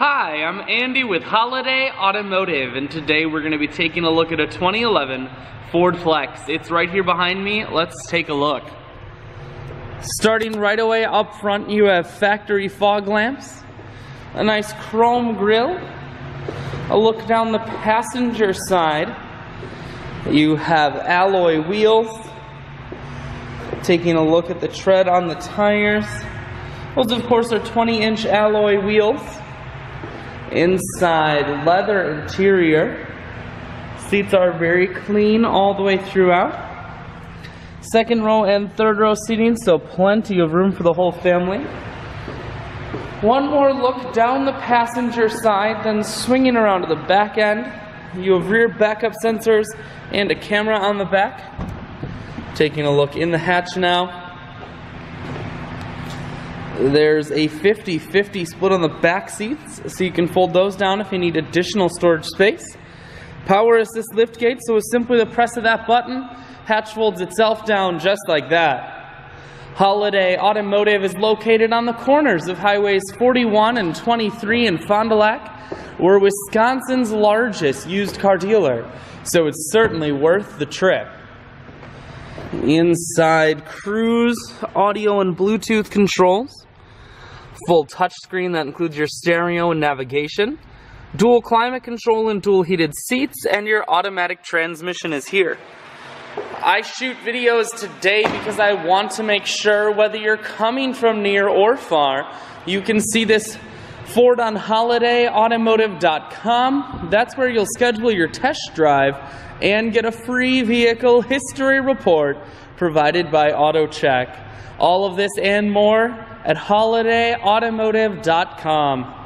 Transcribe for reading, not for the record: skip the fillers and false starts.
Hi, I'm Andy with Holiday Automotive, and today we're going to be taking a look at a 2011 Ford Flex. It's right here behind me. Let's take a look. Starting right away up front, you have factory fog lamps, a nice chrome grille. A look down the passenger side, you have alloy wheels. Taking a look at the tread on the tires. Those, of course, are 20-inch alloy wheels. Inside, leather interior. Seats are very clean all the way throughout. Second row and third row seating, so plenty of room for the whole family. One more look down the passenger side, then swinging around to the back end. You have rear backup sensors and a camera on the back. Taking a look in the hatch now. There's a 50-50 split on the back seats, so you can fold those down if you need additional storage space. Power assist liftgate, so with simply the press of that button, hatch folds itself down just like that. Holiday Automotive is located on the corners of highways 41 and 23 in Fond du Lac. We're Wisconsin's largest used car dealer, so it's certainly worth the trip. Inside, cruise, audio and Bluetooth controls. Full touchscreen that includes your stereo and navigation. Dual climate control and dual heated seats, and your automatic transmission is here. I shoot videos today because I want to make sure whether you're coming from near or far, you can see this Ford on holidayautomotive.com. That's where you'll schedule your test drive and get a free vehicle history report provided by AutoCheck. All of this and more at holidayautomotive.com.